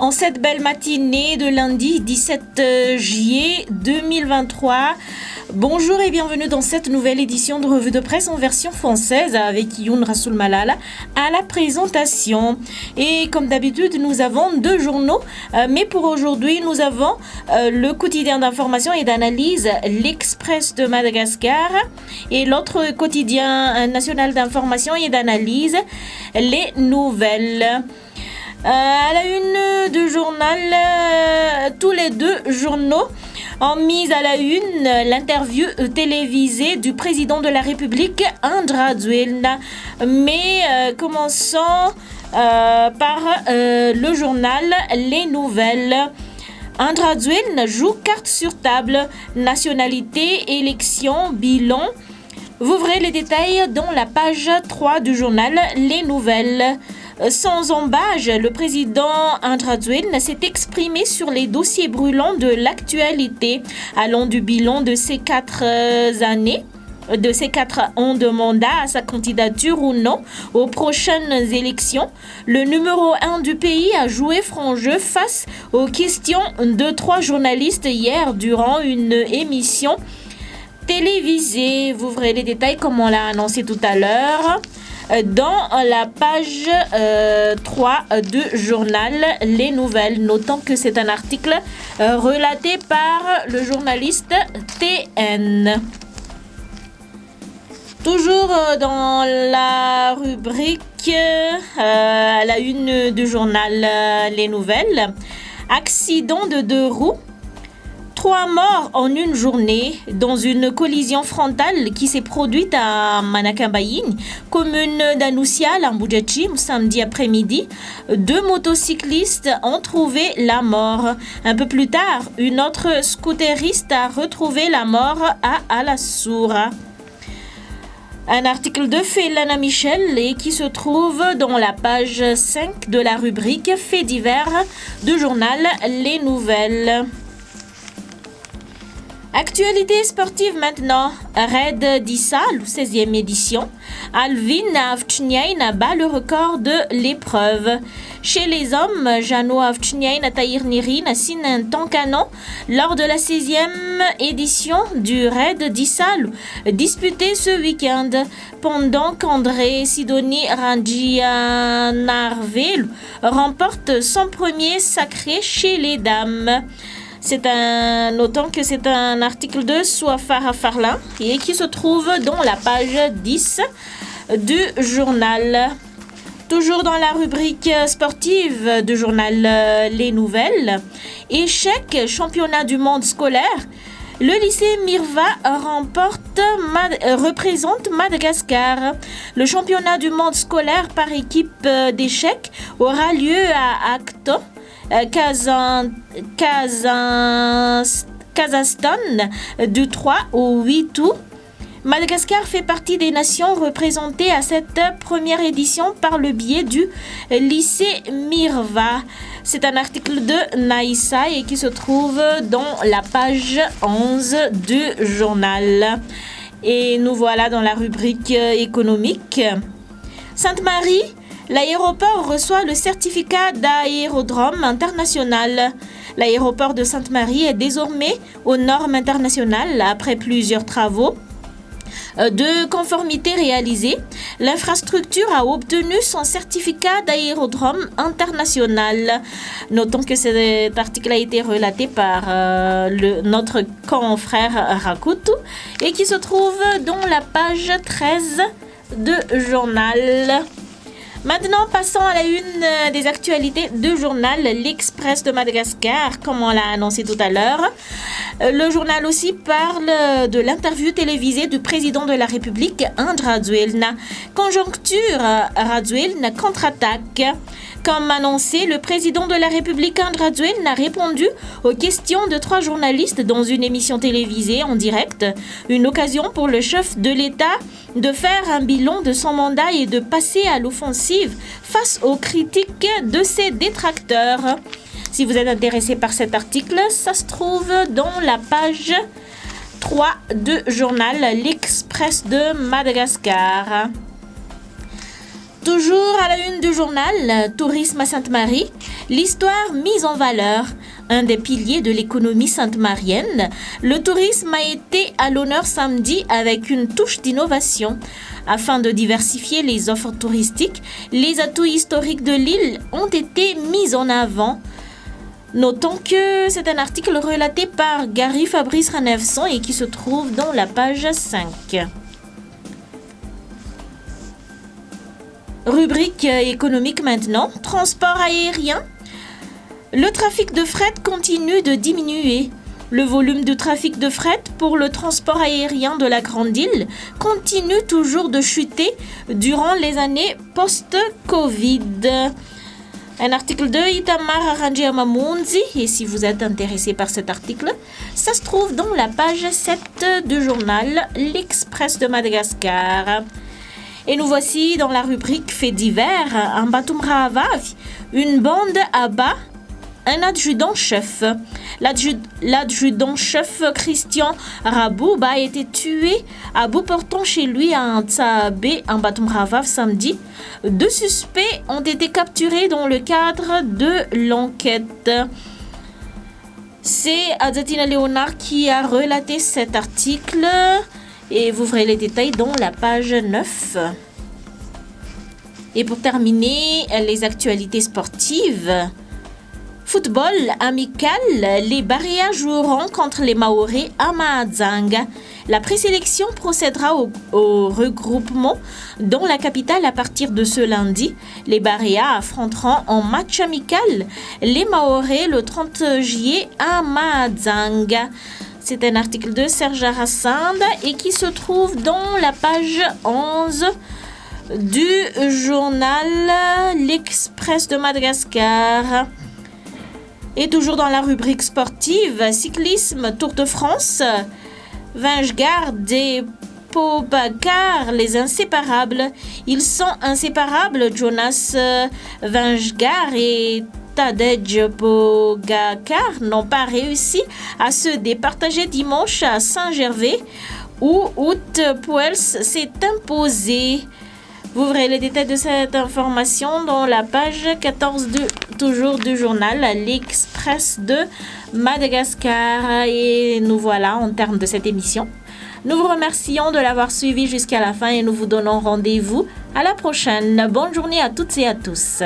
En cette belle matinée de lundi 17 juillet 2023, bonjour et bienvenue dans cette nouvelle édition de Revue de Presse en version française avec Youn Rassoul Malala à la présentation. Et comme d'habitude, nous avons deux journaux, mais pour aujourd'hui, nous avons le quotidien d'information et d'analyse, l'Express de Madagascar, et l'autre quotidien national d'information et d'analyse, les Nouvelles. À la une du journal, tous les deux journaux ont mis à la une l'interview télévisée du président de la République, Andry Rajoelina. Mais commençons par le journal Les Nouvelles. Andry Rajoelina joue carte sur table, nationalité, élection, bilan. Vous verrez les détails dans la page 3 du journal Les Nouvelles. Sans embâche, le président Andry Rajoelina s'est exprimé sur les dossiers brûlants de l'actualité, allant du bilan de ces 4 ans de mandat à sa candidature ou non aux prochaines élections. Le numéro 1 du pays a joué franc jeu face aux questions de 3 journalistes hier durant une émission télévisée. Vous verrez les détails comme on l'a annoncé tout à l'heure dans la page 3 du journal Les Nouvelles. Notons que c'est un article relaté par le journaliste TN. Toujours dans la rubrique à la une du journal Les Nouvelles, accident de 2 roues. 3 morts en une journée dans une collision frontale qui s'est produite à Manakambayin, commune d'Anoussia, Lamboudiachim, samedi après-midi. 2 motocyclistes ont trouvé la mort. Un peu plus tard, une autre scooteriste a retrouvé la mort à Alassoura. Un article de Félana Michel et qui se trouve dans la page 5 de la rubrique Faits divers du journal Les Nouvelles. Actualité sportive maintenant. Raid d'Issal, 16e édition. Alvin Avtchniaïn bat le record de l'épreuve. Chez les hommes, Jano Avtchniaïn Tahir Nirin signe un temps canon lors de la 16e édition du Raid d'Issal, disputée ce week-end, pendant qu'André Sidoni Rangianarvel remporte son premier sacré chez les dames. Notons que c'est un article de Souafara Farlin et qui se trouve dans la page 10 du journal. Toujours dans la rubrique sportive du journal Les Nouvelles, échec championnat du monde scolaire. Le lycée Mirva représente Madagascar. Le championnat du monde scolaire par équipe d'échecs aura lieu à Akto, Kazakhstan, du 3 au 8 août. Madagascar fait partie des nations représentées à cette première édition par le biais du lycée Mirva. C'est un article de Naïssa et qui se trouve dans la page 11 du journal. Et nous voilà dans la rubrique économique. Sainte-Marie, l'aéroport reçoit le certificat d'aérodrome international. L'aéroport de Sainte-Marie est désormais aux normes internationales après plusieurs travaux de conformité réalisés. L'infrastructure a obtenu son certificat d'aérodrome international. Notons que cet article a été relaté par notre confrère Rakutu et qui se trouve dans la page 13 du journal. Maintenant, passons à la une des actualités du journal L'Express de Madagascar, comme on l'a annoncé tout à l'heure. Le journal aussi parle de l'interview télévisée du président de la République, Andry Rajoelina. Conjoncture, Rajoelina contre-attaque. Comme annoncé, le président de la République, Andry Rajoelina, a répondu aux questions de 3 journalistes dans une émission télévisée en direct. Une occasion pour le chef de l'État de faire un bilan de son mandat et de passer à l'offensive face aux critiques de ses détracteurs. Si vous êtes intéressé par cet article, ça se trouve dans la page 3 du journal L'Express de Madagascar. Toujours à la une du journal, Tourisme à Sainte-Marie, l'histoire mise en valeur. Un des piliers de l'économie sainte-marienne, le tourisme a été à l'honneur samedi avec une touche d'innovation. Afin de diversifier les offres touristiques, les atouts historiques de l'île ont été mis en avant. Notons que c'est un article relaté par Gary Fabrice Ranevson et qui se trouve dans la page 5. Rubrique économique maintenant, transport aérien. Le trafic de fret continue de diminuer. Le volume de trafic de fret pour le transport aérien de la Grande Île continue toujours de chuter durant les années post-Covid. Un article de Itamar Arrangi Amamunzi, et si vous êtes intéressé par cet article, ça se trouve dans la page 7 du journal L'Express de Madagascar. Et nous voici dans la rubrique Faits divers, en Batumra Avav, une bande abat un adjudant-chef. L'adjudant-chef Christian Raboub a été tué à bout portant chez lui à Tsaabé, en Batumra Avav, samedi. 2 suspects ont été capturés dans le cadre de l'enquête. C'est Adatina Léonard qui a relaté cet article. Et vous verrez les détails dans la page 9. Et pour terminer, les actualités sportives. Football amical, les Baréas joueront contre les Maoris à Mahajanga. La présélection procédera au regroupement dans la capitale à partir de ce lundi. Les Baréas affronteront en match amical les Maoris le 30 juillet à Mahajanga. C'est un article de Serge Arassand et qui se trouve dans la page 11 du journal L'Express de Madagascar. Et toujours dans la rubrique sportive, cyclisme Tour de France, Vingegaard et Pogacar, les inséparables. Ils sont inséparables, Jonas Vingegaard et Tadej Pogacar n'ont pas réussi à se départager dimanche à Saint-Gervais où Wout Poels s'est imposé. Vous verrez les détails de cette information dans la page 14 toujours du journal L'Express de Madagascar. Et nous voilà en termes de cette émission. Nous vous remercions de l'avoir suivi jusqu'à la fin et nous vous donnons rendez-vous à la prochaine. Bonne journée à toutes et à tous.